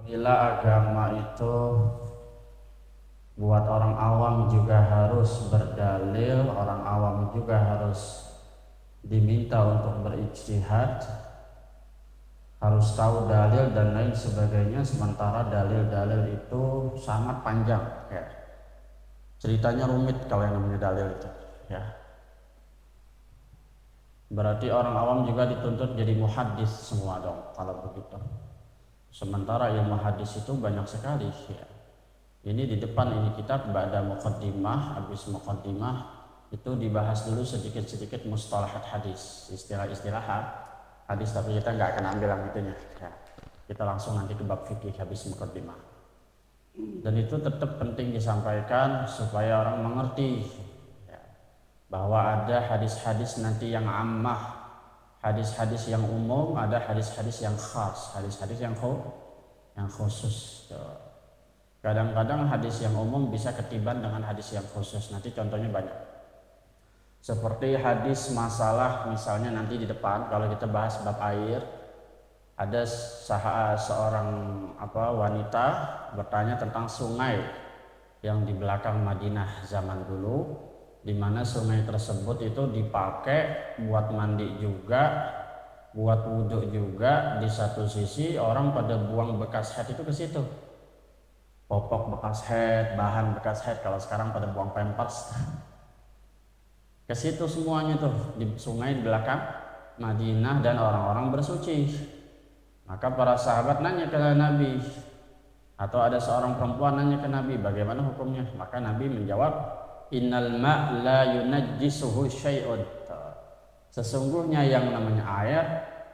Bila agama itu buat orang awam juga harus berdalil, orang awam juga harus diminta untuk berijtihad, harus tahu dalil dan lain sebagainya, sementara dalil-dalil itu sangat panjang ya. Ceritanya rumit kalau yang namanya dalil itu ya. Berarti orang awam juga dituntut jadi muhaddis semua dong kalau begitu. Sementara ilmu hadis itu banyak sekali ya. Ini di depan ini kitab ba'da muqaddimah, habis muqaddimah itu dibahas dulu sedikit-sedikit mustalahat hadis, istilah-istilah hadis, tapi kita nggak akan ambil yang itunya ya. Kita langsung nanti ke bab fikih habis muqaddimah. Dan itu tetap penting disampaikan supaya orang mengerti ya, bahwa ada hadis-hadis nanti yang ammah, hadis-hadis yang umum, ada hadis-hadis yang khas, hadis-hadis yang khusus. Kadang-kadang hadis yang umum bisa ketiban dengan hadis yang khusus. Nanti contohnya banyak. Seperti hadis masalah misalnya nanti di depan kalau kita bahas bab air, ada seorang wanita bertanya tentang sungai yang di belakang Madinah zaman dulu, di mana sungai tersebut itu dipakai buat mandi juga, buat wudhu juga. Di satu sisi orang pada buang bekas haid itu ke situ, popok bekas haid, bahan bekas haid, kalau sekarang pada buang pampers ke situ semuanya tuh di sungai di belakang Madinah, dan orang-orang bersuci. Maka para sahabat nanya ke Nabi, atau ada seorang perempuan nanya ke Nabi, bagaimana hukumnya? Maka Nabi menjawab, innal ma' la yunajjisuhu syai'un. Sesungguhnya yang namanya air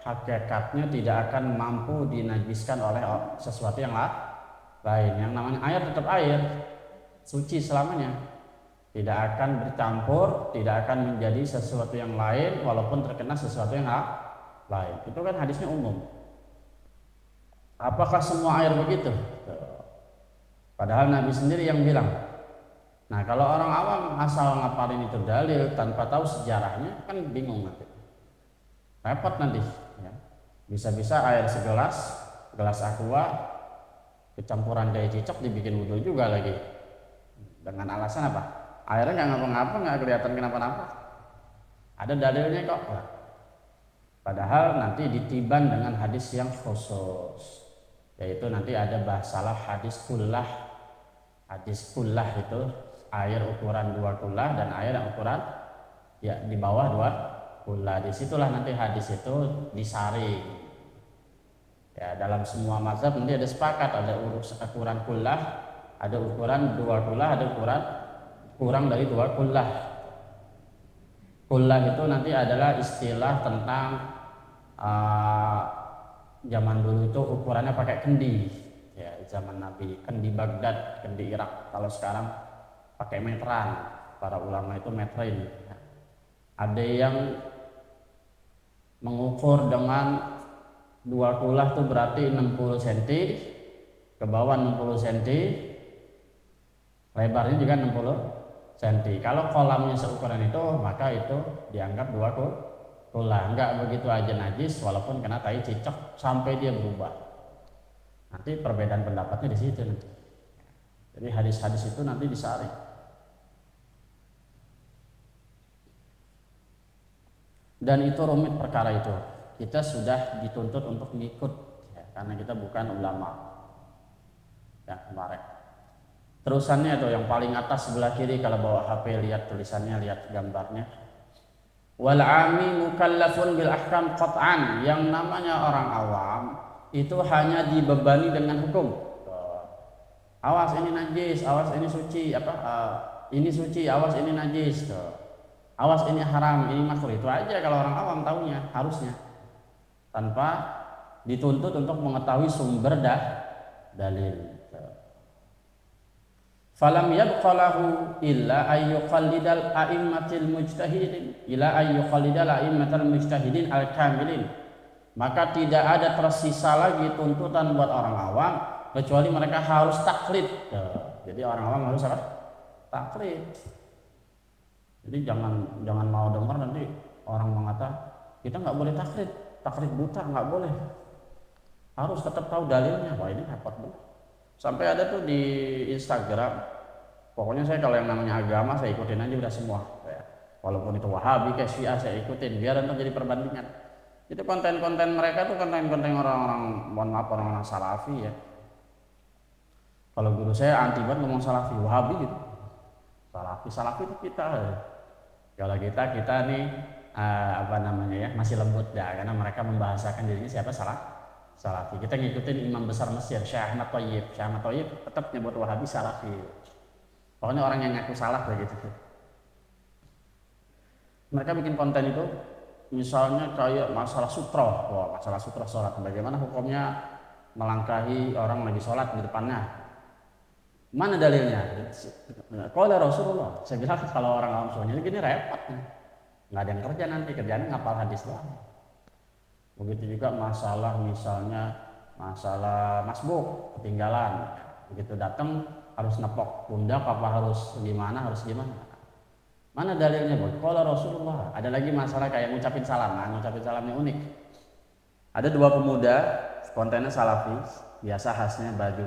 hakikatnya tidak akan mampu dinajiskan oleh sesuatu yang lain. Yang namanya air tetap air, suci selamanya, tidak akan bercampur, tidak akan menjadi sesuatu yang lain walaupun terkena sesuatu yang lain. Itu kan hadisnya umum. Apakah semua air begitu? Padahal Nabi sendiri yang bilang. Nah, kalau orang awam asal ngapalin itu dalil tanpa tahu sejarahnya kan bingung nanti, repot nanti ya. Bisa-bisa air gelas aqua kecampuran daya cicak dibikin wudhu juga lagi, dengan alasan apa? Airnya nggak ngapa-ngapa, nggak kelihatan kenapa-napa, ada dalilnya kok. Padahal nanti ditiban dengan hadis yang khusus, yaitu nanti ada bahasalah hadis kullah. Hadis kullah itu air ukuran 2 kullah dan air yang ukuran ya di bawah 2 kullah. Disitulah nanti hadis itu disaring. Ya, dalam semua mazhab nanti ada sepakat, ada ukuran kullah, ada ukuran 2 kullah, ada ukuran kurang dari 2 kullah. Kullah itu nanti adalah istilah tentang zaman dulu itu ukurannya pakai kendi ya, zaman Nabi, kendi Baghdad, kendi Irak. Kalau sekarang pakai meteran, para ulama itu meterin ya. Ada yang mengukur dengan 2 kullah itu berarti 60 cm ke bawah, 60 cm lebarnya juga 60 cm. Kalau kolamnya seukuran itu maka itu dianggap 2 kullah, enggak begitu aja najis walaupun kena tai cicak sampai dia berubah. Nanti perbedaan pendapatnya di situ nanti. Jadi hadis-hadis itu nanti disaring. Dan itu rumit perkara itu. Kita sudah dituntut untuk ngikut ya, karena kita bukan ulama ya kemarin. Terusannya itu yang paling atas sebelah kiri, kalau bawa HP lihat tulisannya, lihat gambarnya. Wal 'ami mukallafun bil ahkam qat'an. Yang namanya orang awam itu hanya dibebani dengan hukum. Awas ini najis, awas ini suci, ini suci, awas ini najis. Awas ini haram, ini makruh. Itu aja kalau orang awam taunya, harusnya. Tanpa dituntut untuk mengetahui sumber dalil. Falam yabqa lahu illa ayyuqallidal a'immatil mujtahidin al-kamilin. Maka tidak ada tersisa lagi tuntutan buat orang awam kecuali mereka harus taklid. Jadi orang awam harus apa? Taklid. Jadi jangan mau dengar nanti orang mengatakan kita nggak boleh taklid buta, nggak boleh. harus tetap tahu dalilnya. Wah ini repot banget. Sampai ada tuh di Instagram, pokoknya saya kalau yang namanya agama saya ikutin aja udah semua. Walaupun itu Wahabi kayak Syiah saya ikutin biar nanti jadi perbandingan. Itu konten-konten mereka tuh konten-konten orang-orang, mohon maaf, orang-orang Salafi ya. Kalau guru saya anti banget ngomong Salafi, Wahabi gitu. Salafi itu kita. Kalau kita nih apa namanya ya, masih lembut dah karena mereka membahasakan dirinya siapa Salafi. Kita ngikutin imam besar Mesir Syekh Ahmad Thayyib. Syekh Ahmad Thayyib tetap nyebut Wahabi Salafi. Pokoknya orang yang ngaku salah begitu. Mereka bikin konten itu misalnya kayak masalah sutra. Wah, masalah sutra sholat, bagaimana hukumnya melangkahi orang lagi sholat di depannya, mana dalilnya? Qala Rasulullah. Saya bilang kalau orang awam soalnya gini repot, nggak ada yang kerja nanti, kerjaan ngapal hadis doang. Begitu juga masalah misalnya masalah masbuk, ketinggalan, begitu datang harus nepok pundak apa harus gimana, mana dalilnya? Qala Rasulullah. Ada lagi masalah kayak ngucapin salam. Nah, ngucapin salamnya unik. Ada dua pemuda kontennya Salafi, biasa khasnya baju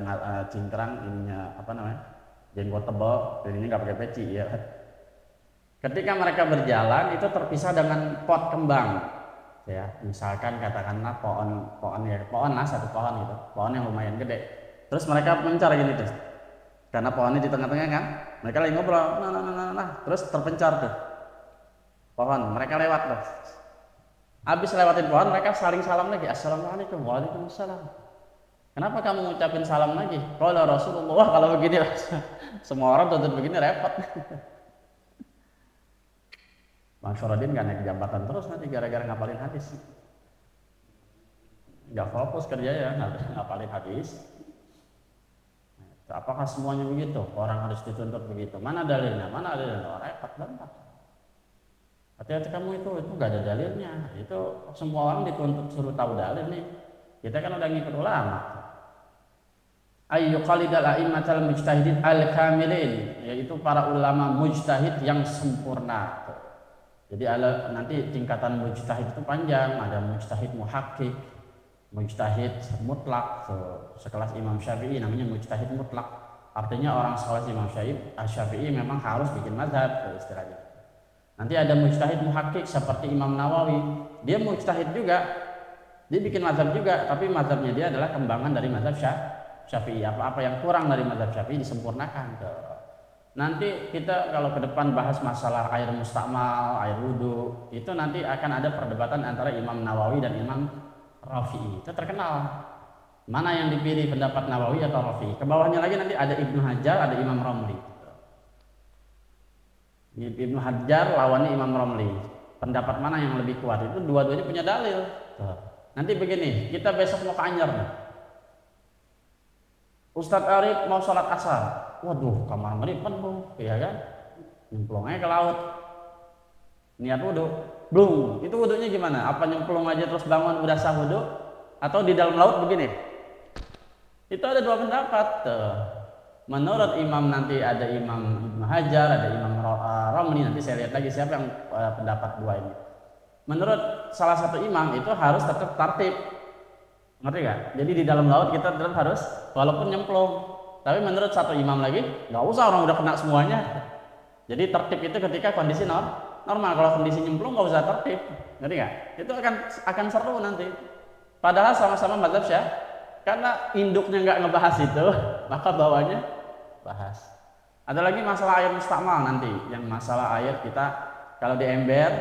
cingkrang, ininya apa namanya, jenggot tebal, ini nggak pakai peci ya. Ketika mereka berjalan itu terpisah dengan pot kembang, ya misalkan katakanlah pohon lah, satu pohon gitu, pohon yang lumayan gede. Terus mereka mencar gini tuh, karena pohonnya di tengah-tengah kan, mereka lagi ngobrol, terus terpencar tuh pohon, mereka lewat tuh. Habis lewatin pohon mereka saling salam lagi, assalamualaikum, waalaikumsalam. Kenapa kamu ngucapin salam lagi? Qala Rasulullah. Wah kalau begini semua orang tuntut begini repot. Bang Syuradin gak naik jabatan terus nanti gara-gara ngapalin hadis. Gak fokus kerja ya, ngapalin hadis. Apakah semuanya begitu? Orang harus dituntut begitu? Mana dalilnya? Oh, repot banget. Hati-hati kamu itu gak ada dalilnya. Itu semua orang dituntut suruh tahu dalil nih. Kita kan udah ngikut ulama. Ayyu qalidal a'immatal mujtahidin al-kamilin, yaitu para ulama mujtahid yang sempurna. Jadi nanti tingkatan mujtahid itu panjang, ada mujtahid muhakkik, mujtahid mutlak, sekelas Imam Syafi'i namanya mujtahid mutlak. Artinya orang sekelas Imam Syafi'i memang harus bikin mazhab istilahnya. Nanti ada mujtahid muhakkik seperti Imam Nawawi, dia mujtahid juga, dia bikin mazhab juga, tapi mazhabnya dia adalah kembangan dari mazhab Syafi'i. Apa yang kurang dari mazhab Syafi'i disempurnakan. Nanti kita kalau ke depan bahas masalah air mustakmal, air wudhu, itu nanti akan ada perdebatan antara Imam Nawawi dan Imam Rafi'i. Itu terkenal. Mana yang dipilih, pendapat Nawawi atau Rafi'i? Ke bawahnya lagi nanti ada Ibnu Hajar, ada Imam Romli. Ibnu Hajar lawannya Imam Romli. Pendapat mana yang lebih kuat? Itu dua-duanya punya dalil. Nanti begini, kita besok mau ke Anyer nih. Ustadz Arif mau sholat asar, waduh kamar mandi penuh, ya kan? Nyemplungnya ke laut, niat wudhu, belum. Itu wudhunya gimana? Apa nyemplung aja terus bangun udah sah wudhu? Atau di dalam laut begini? Itu ada dua pendapat. Menurut imam nanti ada Imam Ibnu Hajar, ada Imam Romli. Nanti saya lihat lagi siapa yang pendapat dua ini. Menurut salah satu imam itu harus tetap tertib. Ngerti gak? Jadi di dalam laut kita tetap harus walaupun nyemplung. Tapi menurut satu imam lagi, nggak usah, orang udah kena semuanya. Jadi tertib itu ketika kondisi normal. Kalau kondisi nyemplung nggak usah tertib. Ngerti gak? Itu akan seru nanti. Padahal sama-sama mazhab Syafi'i. Karena induknya nggak ngebahas itu, maka bawahnya bahas. Ada lagi masalah air mustakmal nanti. Yang masalah air kita kalau di ember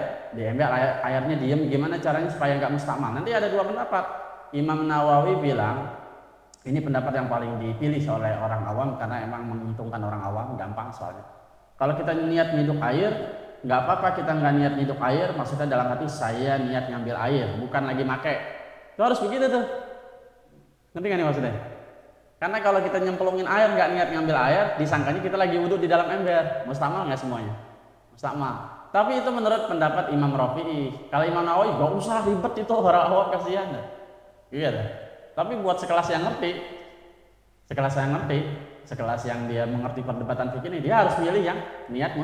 airnya diem, gimana caranya supaya nggak mustakmal? Nanti ada dua pendapat. Imam Nawawi bilang ini pendapat yang paling dipilih oleh orang awam karena emang menguntungkan orang awam, gampang soalnya. Kalau kita niat nyiduk air, nggak apa-apa kita nggak niat nyiduk air, maksudnya dalam hati saya niat ngambil air, bukan lagi make. Itu harus begitu tuh. Ngerti nggak nih maksudnya? Karena kalau kita nyemplungin air nggak niat ngambil air, disangkanya kita lagi wudhu di dalam ember. Mustakmal nggak semuanya? Mustakmal. Tapi itu menurut pendapat Imam Rafi'i. Kalau Imam Nawawi nggak usah ribet itu, orang awam kasihan. Iya, tapi buat sekelas yang ngerti, sekelas yang dia mengerti perdebatan fikih ini, dia harus milih yang niat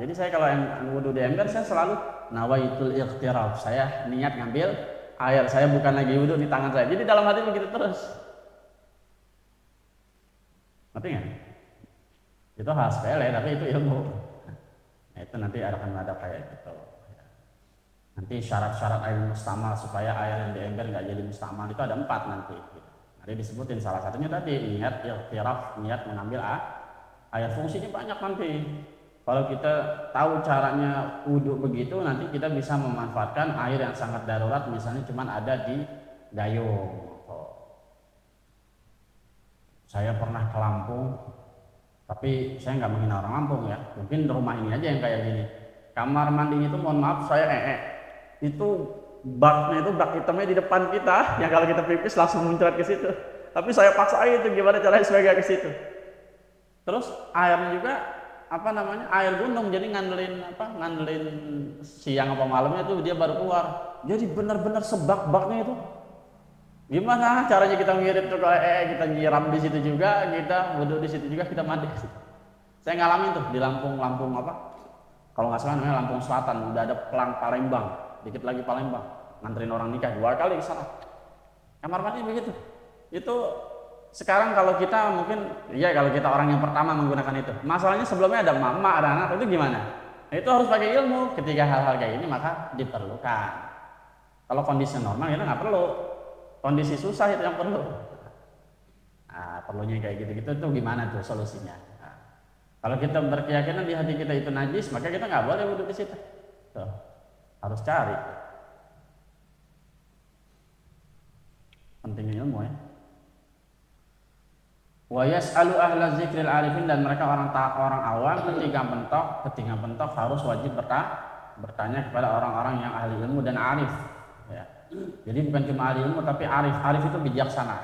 jadi saya kalau yang wudhu di ember, saya selalu nawaitul ikhtiraf, saya niat ngambil air, saya bukan lagi wudhu di tangan saya. Jadi dalam hati begitu terus. Ngerti nggak? Itu hal sepele, tapi itu ilmu. Nah, itu nanti akan ada kayak gitu. Nanti syarat-syarat air mustamal supaya air yang di ember nggak jadi mustamal itu ada 4 nanti. Nanti disebutin salah satunya tadi niat ikhtiraf, niat mengambil air. Fungsinya banyak nanti. Kalau kita tahu caranya wudhu begitu, nanti kita bisa memanfaatkan air yang sangat darurat, misalnya cuma ada di gayung. Saya pernah ke Lampung, tapi saya nggak menghina orang Lampung ya. Mungkin rumah ini aja yang kayak gini. Kamar mandinya itu, mohon maaf, saya itu baknya itu bak hitamnya di depan kita, yang kalau kita pipis langsung muncrat ke situ. Tapi saya paksa itu gimana caranya supaya gak ke situ. Terus airnya juga air gunung, jadi ngandelin siang apa malamnya itu dia baru keluar. Jadi benar-benar sebak-baknya itu. Gimana caranya kita ngirit tuh kalau kita nyiram di situ juga, kita wudhu di situ juga, kita mandi. Saya ngalamin tuh di Lampung kalau nggak salah namanya Lampung Selatan, udah ada Palembang, dikit lagi Palembang, nganterin orang nikah 2 kali ke sana. Kamar mandi begitu. Itu sekarang kalau kita kalau kita orang yang pertama menggunakan itu, masalahnya sebelumnya ada mama, ada anak, itu gimana? Nah, itu harus pakai ilmu. Ketika hal-hal kayak ini maka diperlukan. Kalau kondisi normal kita nggak perlu, kondisi susah itu yang perlu. Nah, perlunya kayak gitu-gitu tuh gimana tuh solusinya? Nah, kalau kita berkeyakinan di hati kita itu najis, maka kita nggak boleh wudhu di situ. Tuh, harus cari. Pentingnya ilmu ya. Wa yas'alu ahla zikril arifin, dan mereka orang awam ketika bentok harus wajib bertanya kepada orang-orang yang ahli ilmu dan arif ya. Jadi bukan cuma ahli ilmu tapi arif itu bijaksana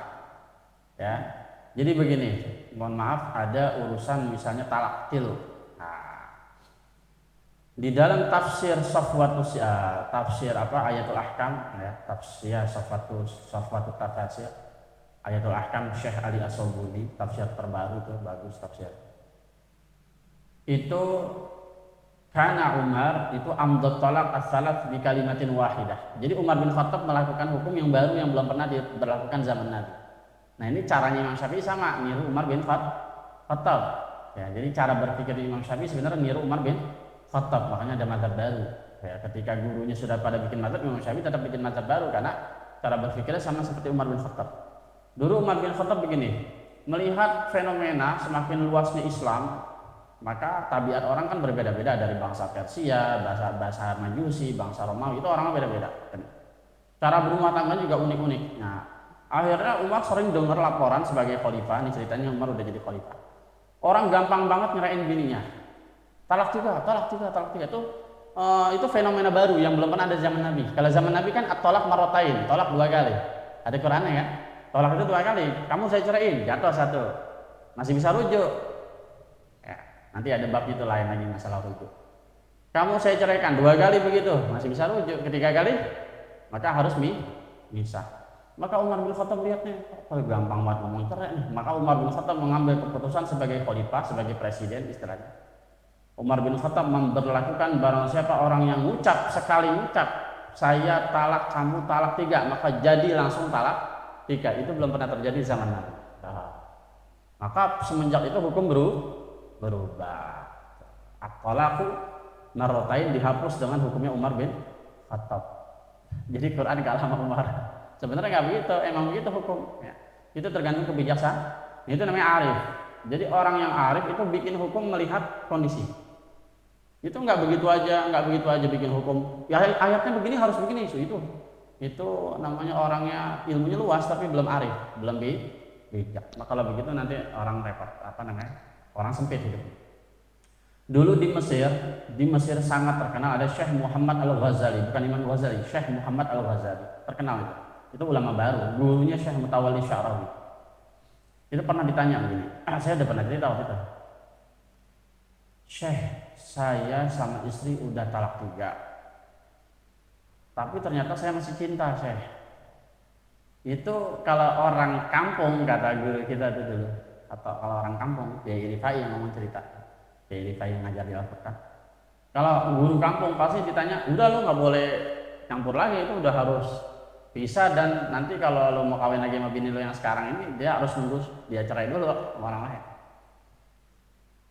ya. Jadi begini, mohon maaf, ada urusan misalnya talaktil. Nah, di dalam tafsir Ayatul Ahkam ya, tafsir Safwatul Tafsir Ayatul Ahkam Syekh Ali As-Sobuni, tafsir terbaru tuh, bagus tafsir. Itu karena Umar itu amdot talak as-salat di kalimatin wahidah. Jadi Umar bin Khattab melakukan hukum yang baru yang belum pernah diberlakukan zaman Nabi. Nah, ini caranya Imam Syafi'i sama, niru Umar bin Khattab. Ya, jadi cara berpikir Imam Syafi'i sebenarnya niru Umar bin Khattab, makanya ada mazhab baru. Ya, ketika gurunya sudah pada bikin mazhab, Imam Syafi'i tetap bikin mazhab baru karena cara berpikirnya sama seperti Umar bin Khattab. Dulu Umar bin Khattab begini, melihat fenomena semakin luasnya Islam, maka tabiat orang kan berbeda-beda, dari bangsa Persia, bahasa Majusi, bangsa Romawi, itu orangnya beda-beda. Cara berumah tangga juga unik-unik. Nah, akhirnya Umar sering dengar laporan sebagai khalifah, ini ceritanya Umar udah jadi khalifah. Orang gampang banget nyerain bininya. Talak tiga. Itu fenomena baru yang belum pernah ada zaman Nabi. Kalau zaman Nabi kan at-tolak marotain, tolak 2 kali. Ada Qurannya kan? Tolak itu 2 kali, kamu saya ceraiin, jatuh 1, masih bisa rujuk. Ya, nanti ada bab itu lain lagi masalah rujuk. Kamu saya ceraikan 2 kali begitu, masih bisa rujuk. Ketiga kali, maka harus misah. Maka Umar bin Khattab lihatnya, gampang banget ngomong cerai nih. Maka Umar bin Khattab mengambil keputusan sebagai khalifah, sebagai presiden istilahnya. Umar bin Khattab memberlakukan barang siapa orang yang sekali ngucap, saya talak, kamu talak 3, maka jadi langsung talak 3. Itu belum pernah terjadi di zaman Nabi. Maka semenjak itu hukum berubah. At-talaqu marratain dihapus dengan hukumnya Umar bin Khattab. Jadi Quran kalah sama Umar. Sebenarnya nggak begitu, emang begitu hukum. Ya. Itu tergantung kebijaksanaan. Itu namanya arif. Jadi orang yang arif itu bikin hukum melihat kondisi. Itu nggak begitu aja bikin hukum. Ya, ayatnya begini harus begini, itu namanya orangnya ilmunya luas tapi belum arif, belum bijak. Maka kalau begitu nanti orang repot, orang sempit hidup. Dulu di Mesir sangat terkenal ada Syekh Muhammad Al-Ghazali, bukan Imam Ghazali, Syekh Muhammad Al-Ghazali, terkenal itu. Itu ulama baru, gurunya Syekh Mutawalli Sya'rawi. Itu pernah ditanya begini, saya udah pernah cerita waktu itu. Syekh, saya sama istri udah talak 3. Tapi ternyata saya masih cinta, Syekh. Itu kalau orang kampung, kata guru kita itu dulu, atau kalau orang kampung, Kiai Rifai yang ngomong cerita, Kiai Rifai yang ngajar di Al-Quran. Kalau guru kampung pasti ditanya, udah lo nggak boleh campur lagi, itu udah harus Bisa, dan nanti kalau lo mau kawin lagi sama bini lo yang sekarang ini, dia harus nunggu dia cerai dulu sama orang lain.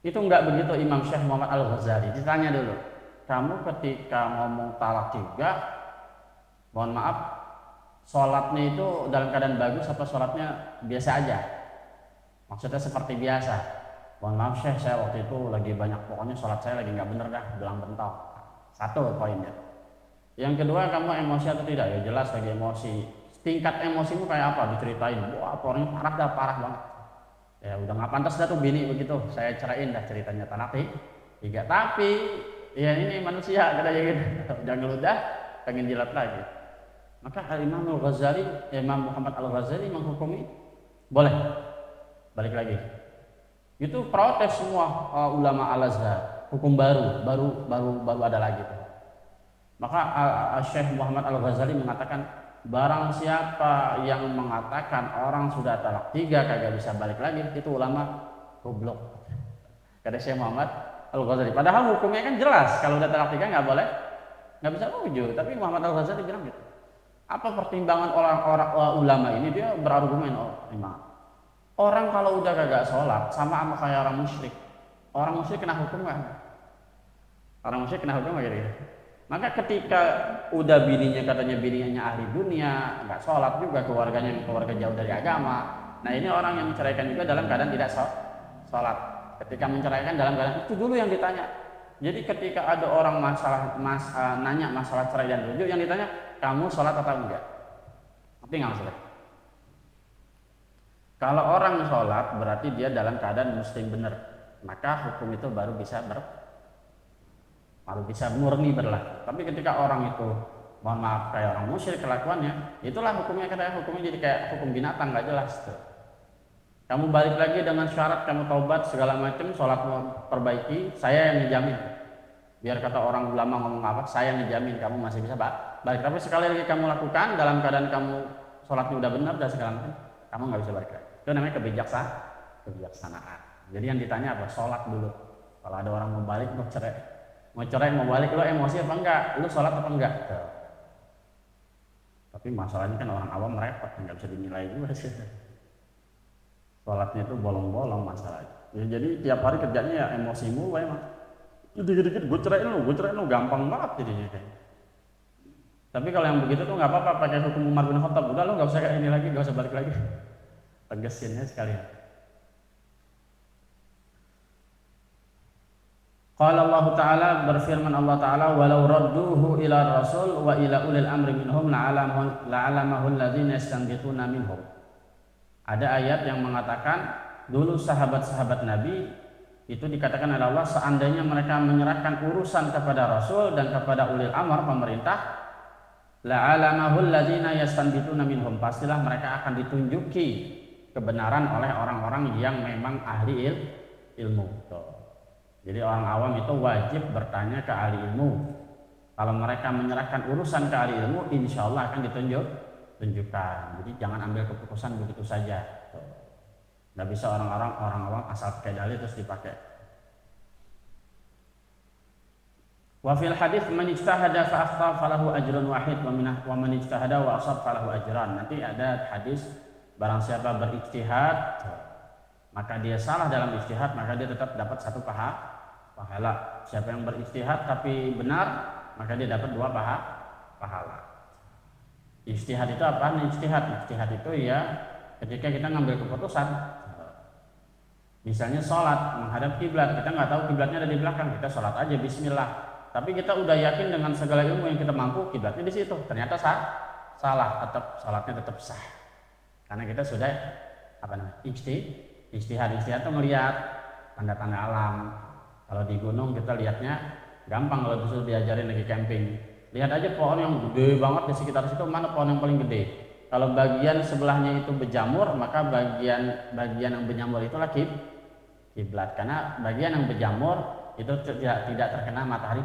Itu enggak begitu Imam Syekh Muhammad Al-Ghazali. Ditanya dulu, kamu ketika ngomong talak juga, mohon maaf, sholatnya itu dalam keadaan bagus apa sholatnya biasa aja? Maksudnya seperti biasa. Mohon maaf Syekh, saya waktu itu lagi banyak, pokoknya sholat saya lagi nggak bener dah, belang bentang. Satu poinnya. Yang kedua, kamu emosi atau tidak? Ya jelas lagi emosi. Tingkat emosimu kayak apa? Diceritain. Wah, orangnya parah dah, parah banget. Ya udah nggak pantas dah tuh bini begitu. Saya ceraiin dah ceritanya tanah tiga. Tapi ya ini manusia katanya gitu. Udah ngeludah, pengen jilat lagi. Maka Imam Al-Ghazali, Imam Muhammad Al-Ghazali menghukumi boleh. Balik lagi. Itu protes semua ulama Al-Azhar. Hukum baru ada lagi tuh. Maka Syekh Muhammad Al-Ghazali mengatakan, barang siapa yang mengatakan orang sudah talak 3 kagak bisa balik lagi, itu ulama goblok. Kata Syekh Muhammad Al-Ghazali. Padahal hukumnya kan jelas, kalau udah talak 3 nggak bisa rujuk. Tapi Muhammad Al-Ghazali bilang gitu. Apa pertimbangan orang-orang ulama ini? Dia berargumen, orang kalau udah kagak sholat sama kayak orang musyrik. Orang musyrik kena hukum nggak? Orang musyrik kena hukum nggak gitu? Maka ketika udah katanya bininya ahli dunia, nggak sholat juga, keluarganya keluarga jauh dari agama. Nah ini orang yang menceraikan juga dalam keadaan tidak sholat. Ketika menceraikan dalam keadaan itu dulu yang ditanya. Jadi ketika ada orang nanya masalah cerai dan rujuk, yang ditanya, kamu sholat atau enggak? Ngerti nggak maksudnya? Kalau orang sholat berarti dia dalam keadaan muslim benar, maka hukum itu baru bisa murni berlaku. Tapi ketika orang itu, mohon maaf, kayak orang musyrik kelakuannya, itulah hukumnya jadi kayak hukum binatang, nggak jelas tuh. Kamu balik lagi dengan syarat kamu taubat segala macam, sholatmu perbaiki, saya yang ngejamin. Biar kata orang ulama ngomong apa, saya ngejamin kamu masih bisa balik. Tapi sekali lagi kamu lakukan dalam keadaan kamu sholatnya udah benar dan segala macam, kamu nggak bisa balik lagi. Itu namanya kebijaksanaan. Jadi yang ditanya apa? Sholat dulu. Kalau ada orang mau balik, mau cerai mau balik, lo emosi apa enggak? Lo sholat apa enggak? Tuh. Tapi masalahnya kan orang awam repot, nggak bisa dinilai juga sih. Sholatnya itu bolong-bolong masalahnya. Ya, jadi tiap hari kerjanya ya emosimu, emang. Dikit-dikit gue cerain lo, gampang banget jadinya kayak. Tapi kalau yang begitu tuh nggak apa-apa, pakai hukum Umar bin Khattab. Udah lo nggak usah kayak ini lagi, nggak usah balik lagi. Tegesinnya sekalian. Qala Allah Ta'ala, berfirman Allah Ta'ala, walau radduhu ila rasul wa ila ulil amri minhum la'alamahu alladhina yastanbituna minhum. Ada ayat yang mengatakan dulu sahabat-sahabat Nabi itu dikatakan oleh Allah, seandainya mereka menyerahkan urusan kepada Rasul dan kepada ulil amr pemerintah, la'alamahu alladhina yastanbituna minhum, pastilah mereka akan ditunjuki kebenaran oleh orang-orang yang memang ahli ilmu. Jadi orang awam itu wajib bertanya ke ahli ilmu. Kalau mereka menyerahkan urusan ke ahli ilmu, insya Allah akan ditunjukkan. Jadi jangan ambil keputusan begitu saja. Nggak bisa orang awam asal pakai dalil terus dipakai. Wa fil hadits man ijtahada fa akhta falahu ajrun wahid wa man ijtahada wa asab falahu ajran. Nanti ada hadis, barang siapa berijtihad maka dia salah dalam ijtihad, maka dia tetap dapat satu pahala. Siapa yang berijtihad tapi benar, maka dia dapat 2 pahala. Ijtihad itu apa? Ijtihad itu ya ketika kita ngambil keputusan. Misalnya sholat menghadap kiblat, kita nggak tahu kiblatnya ada di belakang, kita sholat aja Bismillah. Tapi kita udah yakin dengan segala ilmu yang kita mampu kiblatnya di situ. Ternyata salah, tetap sholatnya tetap sah. Karena kita sudah ijtihad itu melihat tanda-tanda alam. Kalau di gunung kita lihatnya gampang, kalau disuruh diajarin lagi camping. Lihat aja pohon yang gede banget di sekitar situ, mana pohon yang paling gede. Kalau bagian sebelahnya itu berjamur, maka bagian yang berjamur itulah kiblat. Karena bagian yang berjamur itu tidak terkena matahari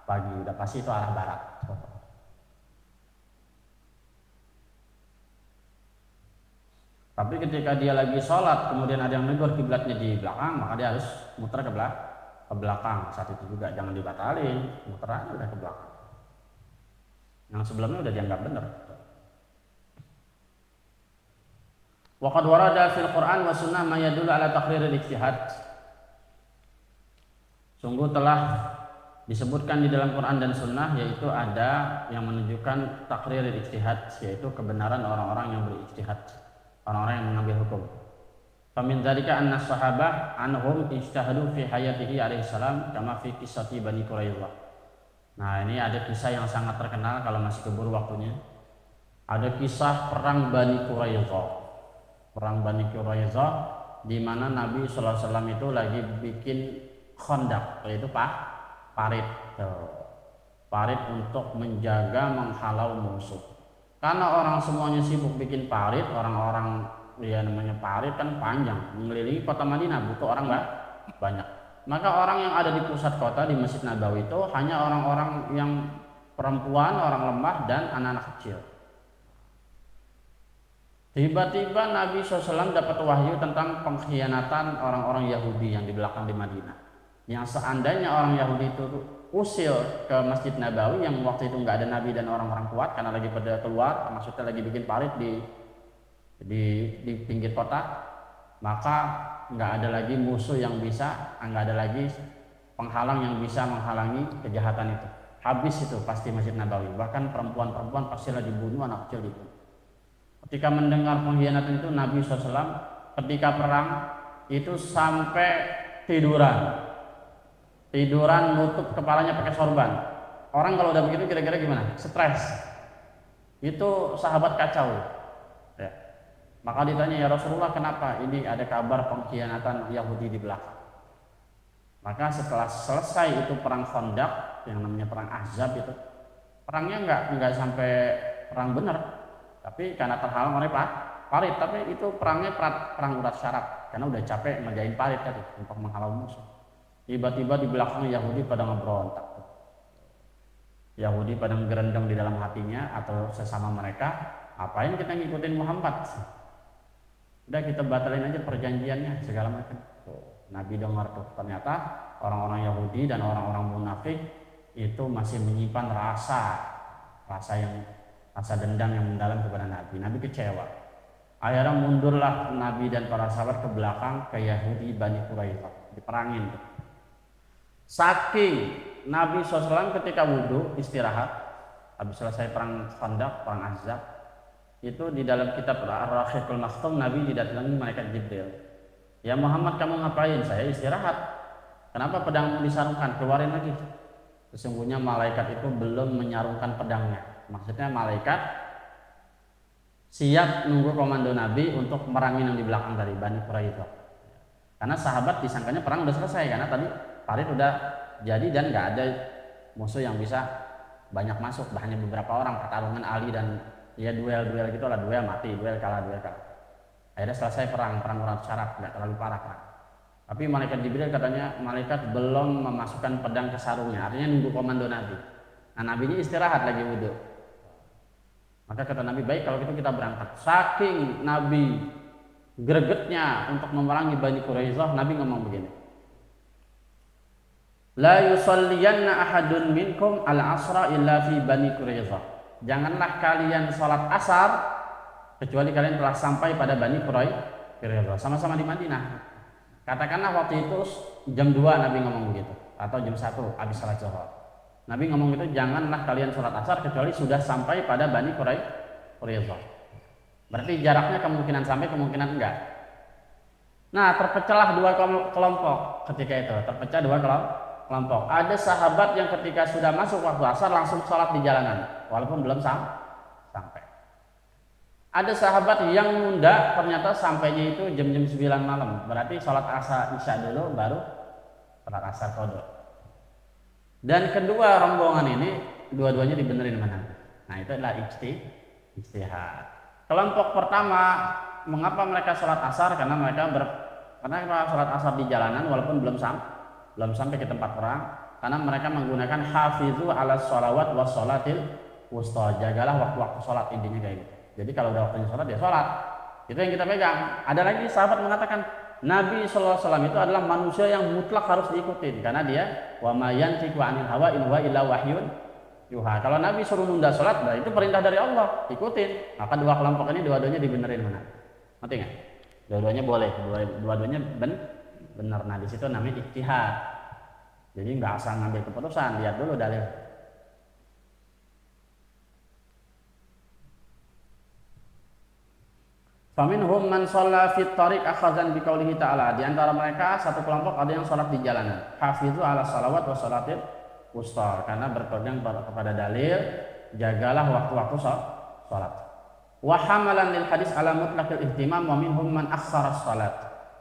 pagi, udah pasti itu arah barat. Tapi ketika dia lagi sholat, kemudian ada yang negur kiblatnya di belakang, maka dia harus muter ke belakang. Saat itu juga jangan dibatalin, muter aja udah ke belakang. Yang sebelumnya udah dianggap benar. Wa qad warada fil Qur'an wa sunnah ma yadullu ala taqriril ijtihad. Sungguh telah disebutkan di dalam Quran dan sunnah, yaitu ada yang menunjukkan taqriril ijtihad, yaitu kebenaran orang-orang yang berijtihad, orang-orang yang mengambil hukum. Famin dzalika anna sahabah anhum ijtahadu fi hayatihi alaihi salam kama fi qissati Bani Quraidah. Nah, ini ada kisah yang sangat terkenal kalau masih keburu waktunya. Ada kisah perang Bani Quraidah. Perang Bani Quraidah di mana Nabi sallallahu alaihi wasallam itu lagi bikin khandaq, yaitu parit. Parit untuk menjaga menghalau musuh. Karena orang semuanya sibuk bikin parit, orang-orang ya namanya parit kan panjang, mengelilingi kota Madinah, butuh orang banyak. Maka orang yang ada di pusat kota di Masjid Nabawi itu hanya orang-orang yang perempuan, orang lemah dan anak-anak kecil. Tiba-tiba Nabi SAW dapat wahyu tentang pengkhianatan orang-orang Yahudi yang di belakang di Madinah. Yang seandainya orang Yahudi itu usil ke Masjid Nabawi yang waktu itu nggak ada Nabi dan orang-orang kuat karena lagi pada keluar, maksudnya lagi bikin parit di pinggir kota, maka nggak ada lagi musuh yang bisa, nggak ada lagi penghalang yang bisa menghalangi kejahatan itu. Habis itu pasti Masjid Nabawi. Bahkan perempuan-perempuan pastilah dibunuh, anak kecil dibunuh. Ketika mendengar pengkhianatan itu, Nabi SAW ketika perang itu sampai tiduran nutup kepalanya pakai sorban. Orang kalau udah begitu kira-kira gimana? Stres. Itu sahabat kacau. Ya. Maka ditanya, ya Rasulullah, kenapa ini ada kabar pengkhianatan Yahudi di belakang? Maka setelah selesai itu perang Khandaq yang namanya perang Ahzab itu, perangnya nggak sampai perang benar. Tapi karena terhalang oleh parit, tapi itu perangnya perang urat syarat karena udah capek ngerjain parit tadi untuk menghalau musuh. Tiba-tiba di belakang Yahudi pada ngebrontak. Yahudi pada ngerendeng di dalam hatinya atau sesama mereka, apain kita ngikutin Muhammad? Udah kita batalin aja perjanjiannya segala macam. Nabi dengar tuh, ternyata orang-orang Yahudi dan orang-orang munafik itu masih menyimpan rasa dendam yang mendalam kepada Nabi. Nabi kecewa. Akhirnya mundurlah Nabi dan para sahabat ke belakang ke Yahudi Bani Quraidah, diperangin. Saking Nabi SAW ketika wudhu istirahat habis selesai perang Khandaq, perang Ahzab, itu di dalam kitab Ar-Rahiqul Maktum Nabi didatangi malaikat Jibril. Ya Muhammad, kamu ngapain? Saya istirahat. Kenapa pedangmu disarungkan? Keluarin lagi. Sesungguhnya malaikat itu belum menyarungkan pedangnya. Maksudnya malaikat siap nunggu komando Nabi untuk merangin yang di belakang dari Bani Quraidah. Karena sahabat disangkanya perang udah selesai karena tadi parit udah jadi dan nggak ada musuh yang bisa banyak masuk, hanya beberapa orang. Pertarungan Ali dan ya duel gitulah, duel mati, duel kalah. Akhirnya selesai perang urat syarat, nggak terlalu parah kan. Tapi malaikat Jibril katanya malaikat belum memasukkan pedang ke sarungnya, artinya nunggu komando Nabi. Nah Nabi ini istirahat lagi wudhu. Maka kata Nabi, baik kalau gitu kita berangkat. Saking Nabi gregetnya untuk memerangi Bani Quraidah, Nabi ngomong begini, la yusalliyanna ahadun minkum al-asra illa fi Bani Quraidah. Janganlah kalian sholat asar kecuali kalian telah sampai pada Bani Quraidah, sama-sama di Madinah. Katakanlah waktu itu jam 2 Nabi ngomong begitu, atau jam 1 habis salat zuhur. Nabi ngomong gitu, janganlah kalian sholat asar kecuali sudah sampai pada Bani Quraidah. Berarti jaraknya kemungkinan sampai, kemungkinan enggak. Nah, terpecahlah dua kelompok ketika itu. Terpecah dua kelompok. Ada sahabat yang ketika sudah masuk waktu asar langsung sholat di jalanan, walaupun belum sampai. Ada sahabat yang nunda, ternyata sampainya itu jam-jam 9 malam. Berarti sholat asar isya dulu, baru sholat asar qadha. Dan kedua rombongan ini dua-duanya dibenerin mana? Nah itu adalah ijtihad. Kelompok pertama, mengapa mereka sholat asar? Karena mereka sholat asar di jalanan walaupun belum sampai ke tempat perang. Karena mereka menggunakan hafizu ala sholawat wa sholatil wusta. Jagalah waktu-waktu sholat, intinya kayak gitu. Jadi kalau udah waktunya sholat ya sholat. Itu yang kita pegang. Ada lagi sahabat mengatakan Nabi SAW itu adalah manusia yang mutlak harus diikutin karena dia wa ma yantiqu 'anil hawa in huwa illa wahyun yuha. Kalau Nabi suruh nunda sholat, itu perintah dari Allah, ikutin. Maka dua kelompok ini dua-duanya dibenerin mana? Ngerti nggak? Dua-duanya boleh, dua-duanya benar. Nah di situ namanya ijtihad. Jadi nggak asal ngambil keputusan, lihat dulu dalil. Faminhum man shalla fit thariq akhazan biqaulihi ta'ala. Di antara mereka satu kelompok ada yang sholat di jalanan. Hafizu ala salawat wa shalatil wusta, karena berpegang kepada dalil, jagalah waktu-waktu sholat. Wa hamalan lil hadis ala mutlaqil ihtimam wa minhum man akhkhara shalat.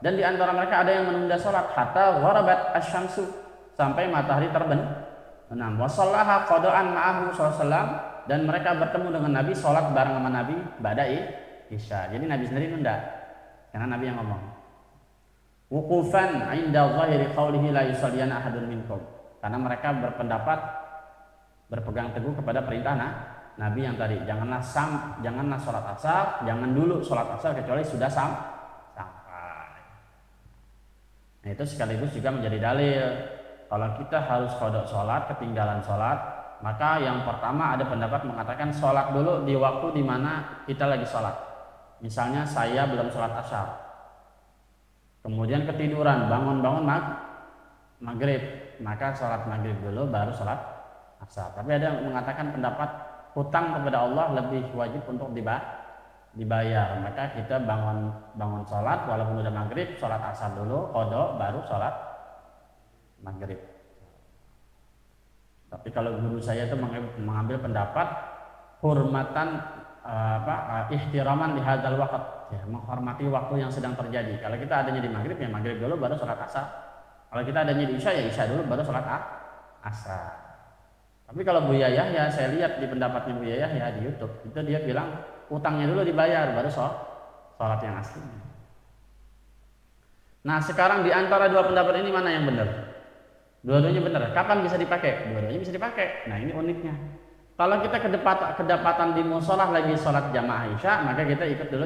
Dan di antara mereka ada yang menunda sholat hatta gharabat asy-syamsu, sampai matahari terbenam. Wa shallaha qada'an ma'ahu sallallahu, dan mereka bertemu dengan Nabi, sholat bareng sama Nabi ba'da Isya. Jadi Nabi sendiri nunda, karena Nabi yang ngomong. Wuqufan 'inda zahiri qaulihi la yusalliyanna ahadun minkum. Karena mereka berpendapat, berpegang teguh kepada perintah Nabi yang tadi, janganlah sholat asar, jangan dulu sholat asar kecuali sudah sampai. Nah itu sekaligus juga menjadi dalil kalau kita harus qada sholat, ketinggalan sholat, maka yang pertama ada pendapat mengatakan sholat dulu di waktu di mana kita lagi sholat. Misalnya saya belum sholat asar, kemudian ketiduran, bangun maghrib, maka sholat maghrib dulu baru sholat asar. Tapi ada yang mengatakan pendapat hutang kepada Allah lebih wajib untuk dibayar, maka kita bangun sholat walaupun udah maghrib, sholat asar dulu, qada baru sholat maghrib. Tapi kalau guru saya itu mengambil pendapat hurmatan ihtiraman di hadzal waqt, ya, menghormati waktu yang sedang terjadi. Kalau kita adanya di maghrib, ya maghrib dulu baru sholat asar. Kalau kita adanya di isya, ya isya dulu baru sholat asar. Tapi kalau Buya Yahya, saya lihat di pendapatnya Buya Yahya di YouTube, itu dia bilang utangnya dulu dibayar baru sholat yang asli. Nah sekarang di antara dua pendapat ini mana yang benar? Dua-duanya benar. Kapan bisa dipakai? Dua-duanya bisa dipakai. Nah ini uniknya. Kalau kita kedapatan di musolah lagi sholat jamaah isya, maka kita ikut dulu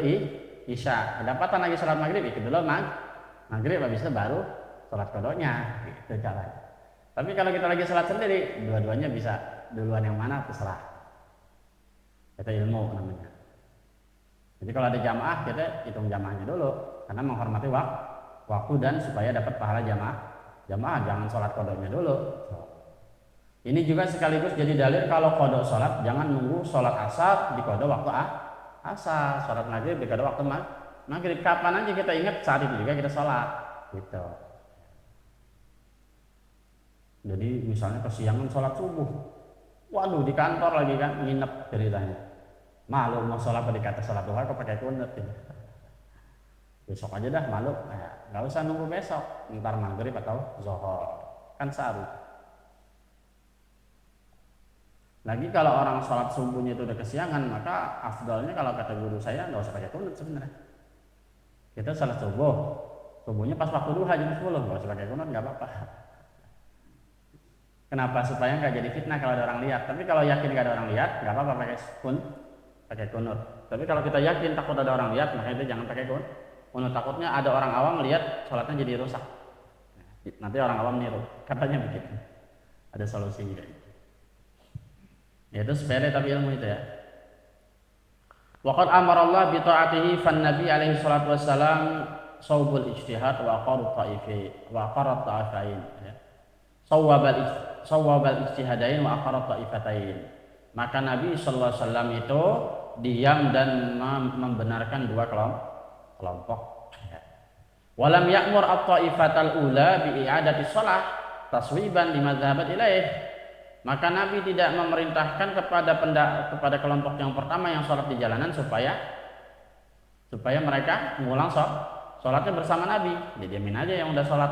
isya. Kedapatan lagi sholat maghrib, ikut dulu maghrib, habis itu baru sholat qadanya. Gitu caranya. Tapi kalau kita lagi sholat sendiri, dua-duanya bisa. Duluan yang mana terserah. Itu ilmu namanya. Jadi kalau ada jamaah, kita hitung jamaahnya dulu, karena menghormati waktu dan supaya dapat pahala jamaah, jangan sholat qadanya dulu. Ini juga sekaligus jadi dalil kalau qada sholat jangan nunggu sholat asar di qada waktu asar, sholat maghrib di qada waktu maghrib. Kapan aja kita ingat, saat itu juga kita sholat gitu. Jadi misalnya kesiangan sholat subuh, waduh di kantor lagi kan nginep ceritanya, malu mau sholat dikata sholat duha kok pakai kunut ya. Besok aja dah, malu, nggak usah nunggu besok, ntar maghrib atau zuhur kan saru. Lagi kalau orang sholat subuhnya itu udah kesiangan, maka afdalnya kalau kata guru saya nggak usah pakai kunut sebenarnya. Kita sholat subuhnya pas waktu duha jam 10, nggak usah pakai kunut, nggak apa-apa. Kenapa? Supaya nggak jadi fitnah kalau ada orang lihat. Tapi kalau yakin nggak ada orang lihat, nggak apa-apa pakai kunut. Tapi kalau kita yakin takut ada orang lihat, maka itu jangan pakai kunut. Takutnya ada orang awam lihat sholatnya jadi rusak. Nanti orang awam niru, katanya begitu. Ada solusinya. Ya itu sepele tapi ilmu itu ya. Waqad amara Allah bi ta'atihi fan nabi alaihi salatu wassalam saubul ijtihad wa aqarrat ta'ifain ya. Sawwabal ijtihadain wa aqarrat ta'ifatain. Maka Nabi sallallahu alaihi wasallam itu diam dan membenarkan dua kelompok ya. Walam ya'mur at-ta'ifatal ula bi i'adati shalah taswiban lima dhahabat ilaih. Maka Nabi tidak memerintahkan kepada kelompok yang pertama yang sholat di jalanan supaya mereka mengulang sholatnya bersama Nabi. Dijamin aja yang udah sholat.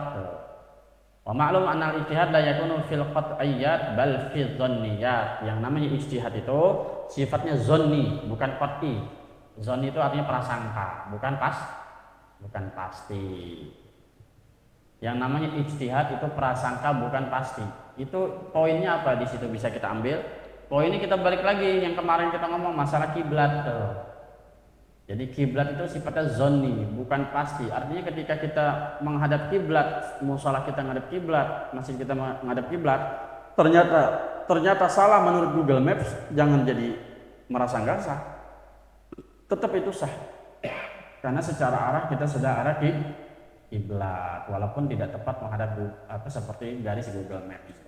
Wa ma'lum anna al-ijtihad la yakunu fil qat'iyyat bal fi dhanniyat. Yang namanya ijtihad itu sifatnya zonni, bukan qat'i. Zonni itu artinya prasangka, bukan pasti. Yang namanya ijtihad itu prasangka, bukan pasti. Itu poinnya apa di situ bisa kita ambil? Poinnya kita balik lagi yang kemarin kita ngomong masalah kiblat tuh. Jadi kiblat itu sifatnya zonni, bukan pasti. Artinya ketika kita menghadap kiblat, musola kita menghadap kiblat, masjid kita menghadap kiblat, ternyata salah menurut Google Maps, jangan jadi merasa nggak sah. Tetap itu sah. Karena secara arah kita sudah arah di kiblat, walaupun tidak tepat menghadap seperti garis Google Maps.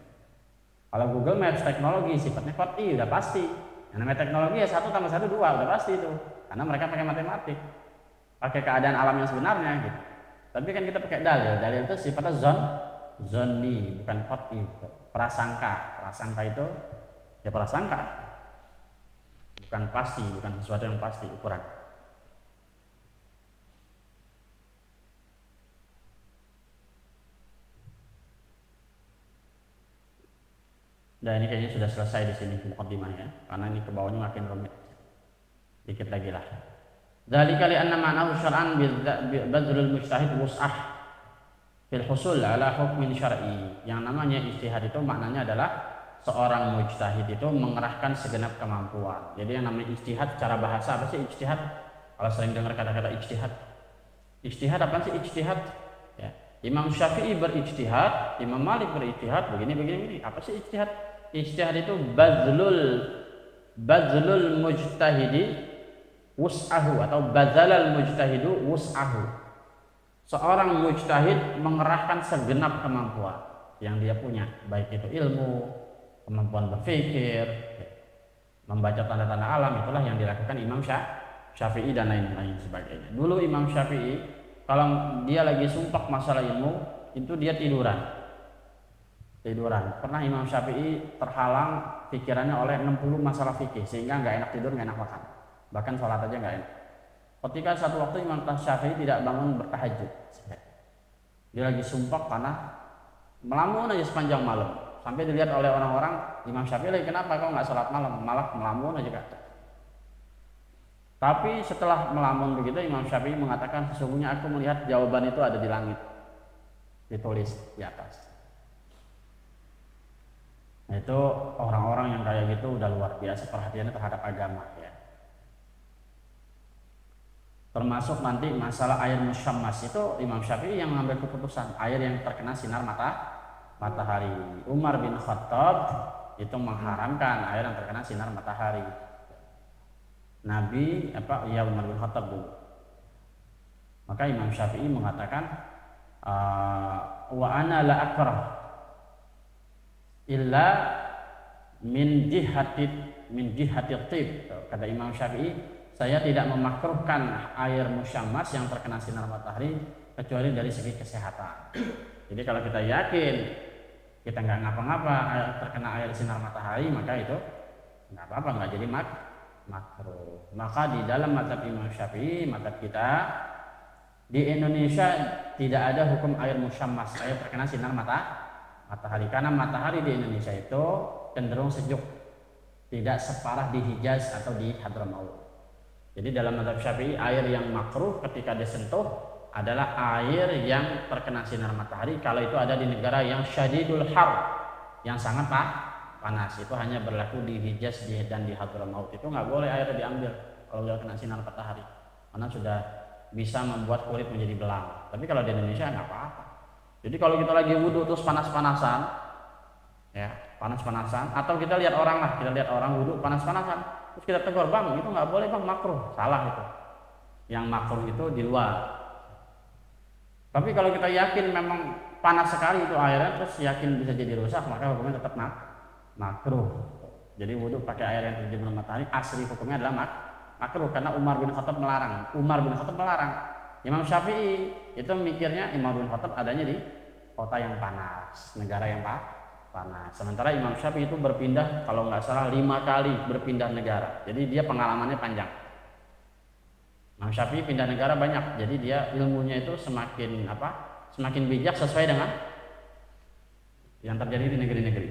Kalau Google Maps teknologi sifatnya qat'i, udah pasti. Yang namanya teknologi ya 1 tambah 1 2, udah pasti itu. Karena mereka pakai matematik, pakai keadaan alam yang sebenarnya gitu. Tapi kan kita pakai dalil. Dalil itu sifatnya zonni, bukan qat'i. Prasangka itu ya prasangka, bukan pasti, bukan sesuatu yang pasti ukuran. Dan ini kayaknya sudah selesai di sini muqaddimahnya, karena ini ke bawahnya makin rumit. Dikit lagi lah. Dzalika li anna ma'nahu syar'an badzlul mujtahid wus'ah fil husul ala hukmin syar'i. Yang namanya ijtihad itu maknanya adalah seorang mujtahid itu mengerahkan segenap kemampuan. Jadi yang namanya ijtihad secara bahasa apa sih ijtihad? Kalau sering dengar kata-kata ijtihad. Ijtihad apa sih ijtihad? Ya. Imam Syafi'i berijtihad, Imam Malik berijtihad, begini. Apa sih ijtihad? Ijtihad itu bazlul mujtahidi wus'ahu atau bazalal mujtahidu wus'ahu. Seorang mujtahid mengerahkan segenap kemampuan yang dia punya, baik itu ilmu, kemampuan berpikir, membaca tanda-tanda alam, itulah yang dilakukan Imam Syafi'i dan lain-lain sebagainya. Dulu Imam Syafi'i kalau dia lagi sumpah masalah ilmu itu dia tiduran. Pernah Imam Syafi'i terhalang pikirannya oleh 60 masalah fikih sehingga nggak enak tidur, nggak enak makan, bahkan sholat aja nggak enak. Ketika satu waktu Imam Syafi'i tidak bangun bertahajud, dia lagi sumpah karena melamun aja sepanjang malam, sampai dilihat oleh orang-orang, Imam Syafi'i lagi kenapa kau nggak sholat malam, malah melamun aja kata. Tapi setelah melamun begitu Imam Syafi'i mengatakan, sesungguhnya aku melihat jawaban itu ada di langit, ditulis di atas. Nah, itu orang-orang yang kayak gitu udah luar biasa perhatiannya terhadap agama ya. Termasuk nanti masalah air musyammas itu Imam Syafi'i yang mengambil keputusan, air yang terkena sinar matahari. Umar bin Khattab itu mengharamkan air yang terkena sinar matahari. Umar bin Khattab dulu. Maka Imam Syafi'i mengatakan wa ana la akrah illa min jihati tib. Kata Imam Syafi'i, saya tidak memakruhkan air musyammas yang terkena sinar matahari kecuali dari segi kesehatan. Jadi kalau kita yakin kita nggak ngapa-ngapa terkena air sinar matahari, maka itu nggak apa-apa, nggak jadi makruh. Maka di dalam mazhab Imam Syafi'i, mazhab kita di Indonesia tidak ada hukum air musyammas, air terkena sinar matahari, karena matahari di Indonesia itu cenderung sejuk, tidak separah di Hijaz atau di Hadramaut. Jadi dalam mazhab Syafi'i, air yang makruh ketika disentuh adalah air yang terkena sinar matahari kalau itu ada di negara yang syadidul har, yang sangat panas. Itu hanya berlaku di Hijaz dan di Hadramaut. Itu nggak boleh air diambil kalau udah kena sinar matahari, karena sudah bisa membuat kulit menjadi belang. Tapi kalau di Indonesia nggak apa-apa. Jadi kalau kita lagi wudhu terus panas-panasan, atau kita lihat orang wudhu panas-panasan, terus kita tegur, bang itu nggak boleh bang, makruh. Salah itu. Yang makruh itu di luar. Tapi kalau kita yakin memang panas sekali itu airnya, terus yakin bisa jadi rusak, maka hukumnya tetap makruh. Jadi wudhu pakai air yang terjemur matahari, asli hukumnya adalah makruh, karena Umar bin Khattab melarang. Imam Syafi'i itu mikirnya Umar bin Khattab adanya di kota yang panas, negara yang panas. Sementara Imam Syafi'i itu berpindah, kalau nggak salah 5 kali berpindah negara. Jadi dia pengalamannya panjang. Imam Syafi'i pindah negara banyak. Jadi dia ilmunya itu semakin bijak sesuai dengan yang terjadi di negeri-negeri.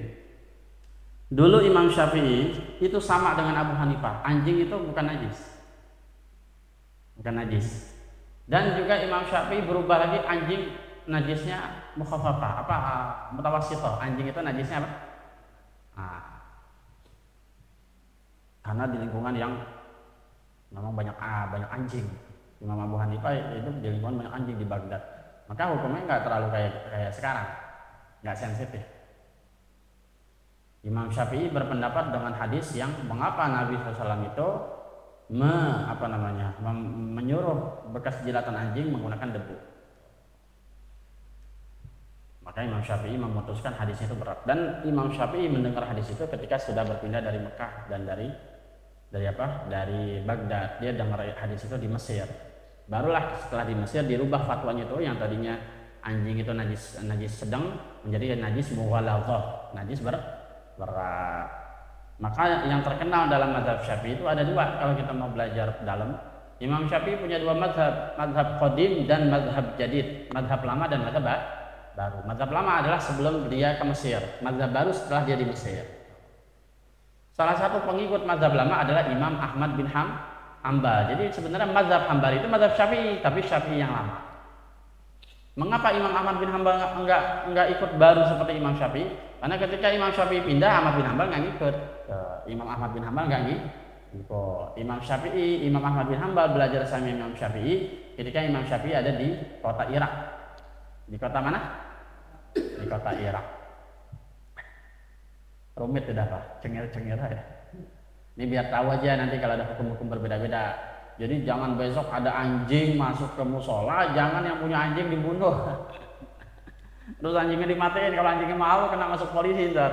Dulu Imam Syafi'i itu sama dengan Abu Hanifah. Anjing itu bukan najis. Dan juga Imam Syafi'i berubah lagi, anjing najisnya mukhaffafah, mutawassithah. Anjing itu najisnya apa? Karena di lingkungan yang memang banyak anjing. Imam Abu Hanifah itu di lingkungan banyak anjing di Baghdad. Maka hukumnya nggak terlalu kayak sekarang, nggak sensitif. Imam Syafi'i berpendapat dengan hadis yang mengapa Nabi SAW itu menyuruh bekas jilatan anjing menggunakan debu. Maka Imam Syafi'i memutuskan hadis itu berat, dan Imam Syafi'i mendengar hadis itu ketika sudah berpindah dari Mekah dan dari Baghdad. Dia dengar hadis itu di Mesir. Barulah setelah di Mesir dirubah fatwanya itu, yang tadinya anjing itu najis sedang menjadi najis mughaladzah, najis berat. Maka yang terkenal dalam mazhab Syafi'i itu ada dua. Kalau kita mau belajar dalam, Imam Syafi'i punya dua mazhab, mazhab qadim dan mazhab jadid, mazhab lama dan mazhab baru. Mazhab lama adalah sebelum dia ke Mesir, mazhab baru setelah dia di Mesir. Salah satu pengikut mazhab lama adalah Imam Ahmad bin Hanbal. Jadi sebenarnya mazhab Hanbali itu mazhab Syafi'i, tapi Syafi'i yang lama. Mengapa Imam Ahmad bin Hanbal enggak ikut baru seperti Imam Syafi'i? Karena ketika Imam Syafi'i pindah, Ahmad bin Hanbal enggak ngikut. Imam Ahmad bin Hanbal enggak ngikut. Imam Ahmad bin Hanbal belajar sama Imam Syafi'i ketika Imam Syafi'i ada di kota Irak. Di kota mana? Di kota Irak. Rumit udah Pak, cengir-cengir ya. Ini biar tahu aja nanti kalau ada hukum-hukum berbeda-beda. Jadi jangan besok ada anjing masuk ke musola, jangan yang punya anjing dibunuh. Terus anjingnya dimatiin, kalau anjingnya mau kena masuk polisi ntar.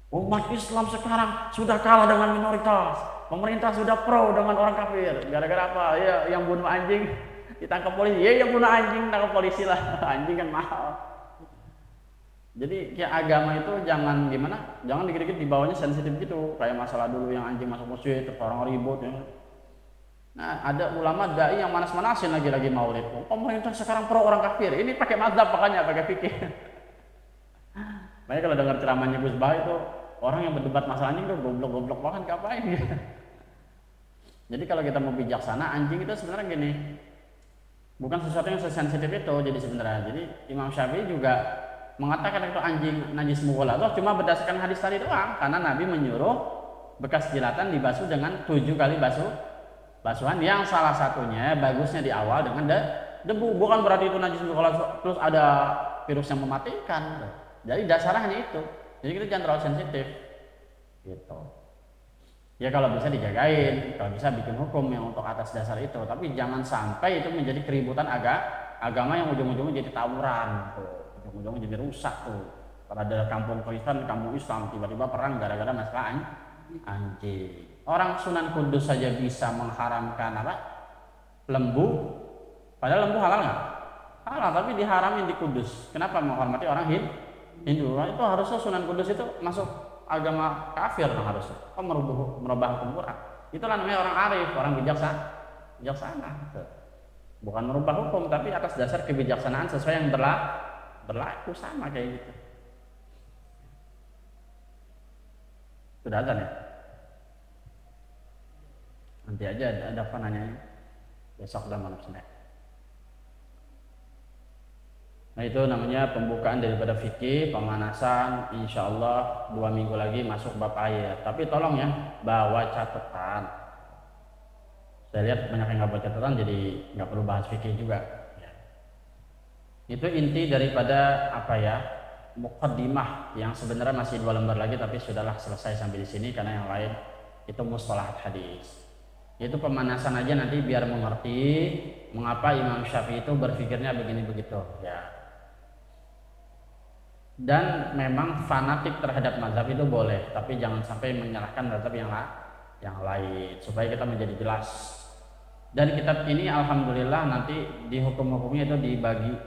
Umat Islam sekarang sudah kalah dengan minoritas. Pemerintah sudah pro dengan orang kafir. Gara-gara apa? Ya yang bunuh anjing ditangkap polisi. Ya yang bunuh anjing tangkap polisi lah. Anjing kan mahal. Jadi kayak agama itu jangan dikit-dikit dibawanya sensitif gitu. Kayak masalah dulu yang anjing masuk masjid, terus orang ribut ya. Nah, ada ulama dai yang manas-manasin lagi maulid. Pemerintah sekarang pro orang kafir. Ini pakai mazhab, makanya pakai fikih. Makanya kalau dengar ceramahnya Gus Bah itu, orang yang berdebat masalah anjing tuh goblok-goblok banget, ngapain gitu. Jadi kalau kita mau bijaksana, anjing itu sebenarnya gini, bukan sesuatu yang sesensitif itu. Jadi sebenarnya, jadi Imam Syafi'i juga mengatakan itu anjing najis mughaladzah cuma berdasarkan hadis tadi doang, karena Nabi menyuruh bekas jilatan dibasuh dengan 7 kali basuhan, yang salah satunya bagusnya di awal dengan debu. Bukan berarti itu najis mughaladzah terus ada virus yang mematikan. Jadi dasarnya hanya itu. Jadi kita jangan terlalu sensitif gitu. Ya kalau bisa dijagain, kalau bisa bikin hukum yang untuk atas dasar itu, tapi jangan sampai itu menjadi keributan agama yang ujung-ujungnya jadi tawuran tuh. Ujung-ujungnya jadi rusak tuh. Kalau ada kampung Kristen, kampung Islam, tiba-tiba perang gara-gara masalah anjing. Orang Sunan Kudus saja bisa mengharamkan lembu, padahal lembu halal nggak? Halal, tapi diharamin di Kudus. Kenapa? Menghormati orang Hindu. Itu harusnya Sunan Kudus itu masuk agama kafir harusnya. Kok merubah hukum Quran? Itulah namanya orang arif, orang bijaksana. Bukan merubah hukum, tapi atas dasar kebijaksanaan sesuai yang berlaku sama kayak gitu. Sudah azan ya? Nanti aja ada apa nanya besok dan malam Senin. Nah itu namanya pembukaan daripada fikih, pemanasan. Insya Allah 2 minggu lagi masuk bab ayat. Tapi tolong ya bawa catatan. Saya lihat banyak yang nggak bawa catatan, jadi nggak perlu bahas fikih juga. Itu inti daripada muqaddimah yang sebenarnya masih 2 lembar lagi, tapi sudahlah selesai sampai di sini karena yang lain itu mustalahat hadis. Itu pemanasan aja nanti biar mengerti mengapa Imam Syafi'i itu berpikirnya begini begitu ya. Dan memang fanatik terhadap mazhab itu boleh, tapi jangan sampai menyalahkan mazhab yang lain supaya kita menjadi jelas. Dan kitab ini alhamdulillah nanti di hukum-hukumnya itu dibagi,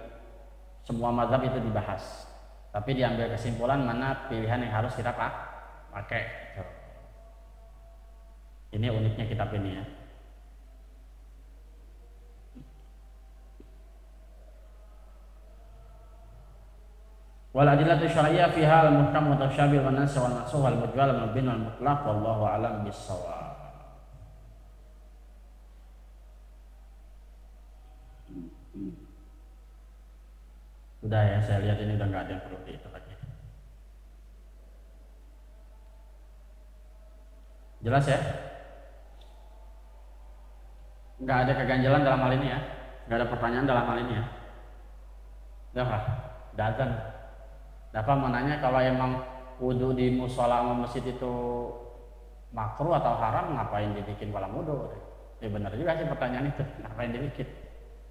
semua mazhab itu dibahas, tapi diambil kesimpulan mana pilihan yang harus kita pakai. Ini uniknya kitab ini ya. Wal adillatu syar'iyyah fiha al-muhkam wa tasyabil wa nas wal mansukh wal mujmal wal mubin wal mutlaq wallahu a'lam bis-shawab. Sudah ya, saya lihat ini udah nggak ada yang perlu dihitung lagi. Jelas ya? Nggak ada keganjalan dalam hal ini ya, nggak ada pertanyaan dalam hal ini ya. Udah Pak, datang. Dapat mau nanya kalau emang wudhu di musola sama masjid itu makruh atau haram, ngapain dibikin kolam wudhu? Ya benar juga sih pertanyaan itu, ngapain dibikin?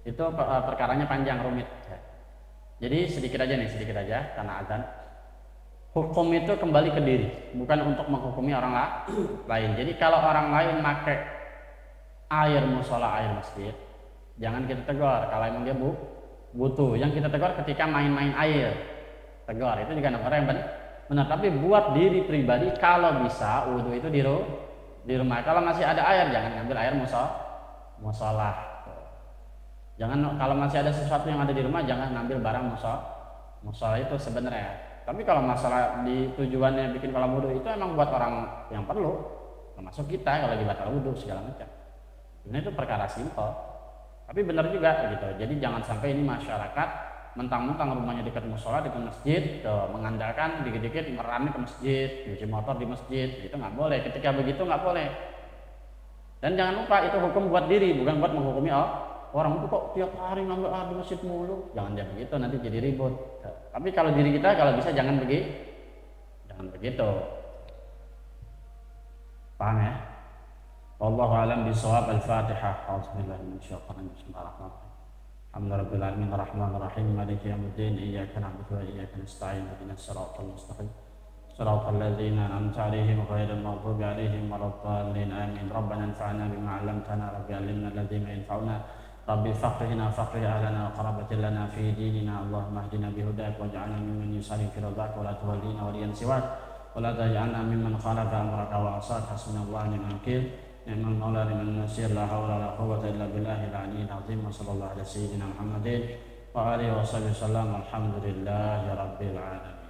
Itu perkaranya panjang, rumit. Jadi sedikit aja karena azan. Hukum itu kembali ke diri, bukan untuk menghukumi orang lain. Jadi kalau orang lain pakai air musola, air masjid, jangan kita tegur kalau emang dia butuh. Yang kita tegur ketika main-main air, tegur, itu juga nomor yang benar. Tapi buat diri pribadi, kalau bisa wudhu itu di rumah. Kalau masih ada air, jangan ngambil air musola. Jangan, kalau masih ada sesuatu yang ada di rumah, jangan ngambil barang musola itu sebenarnya. Tapi kalau masalah di tujuannya bikin kolam wudhu itu emang buat orang yang perlu, termasuk kita kalau lagi batal wudhu segala macam. Ini itu perkara simpel, tapi benar juga gitu. Jadi jangan sampai ini masyarakat mentang-mentang rumahnya dekat musola, dekat masjid, mengandalkan dikit-dikit merami ke masjid, cuci motor di masjid, itu nggak boleh. Ketika begitu nggak boleh. Dan jangan lupa itu hukum buat diri, bukan buat menghukumi orang itu kok tiap hari ngambil air di masjid mulu. Jangan dia begitu, nanti jadi ribut. Tapi kalau diri kita, kalau bisa jangan begitu. Paham ya? Wallahu a'lam bishawab. Al-Fatihah. Auzubillahi minasyaitonir rajim. Alhamdulillahirabbil alamin arrahmanir rahim maliki yaumiddin iyyaka na'budu wa iyyaka nasta'in ihdinas siratal mustaqim siratal ladzina an'amta 'alaihim ghairil maghdubi 'alaihim waladdallin amin. Rabbana anfa'na bima 'allamtana rabbi 'allimna alladhina yanfa'una rabbi faqihna faqih ahlana wa qarabatil lana fi dinina Allahumma hdina bihudak waj'alna mimman yusari fi ridhak wa la tuwallina waliyan siwak wa la taj'alna mimman khalafa amraka wa asad hasbunallahu wa ni'mal wakeel ni'mal maula ni'man nasir la haula wa la quwwata illa billahil aliyyil azim wa sallallahu ala sayyidina Muhammadin wa alihi wa sahbihi wasallam alhamdulillahi rabbil alamin.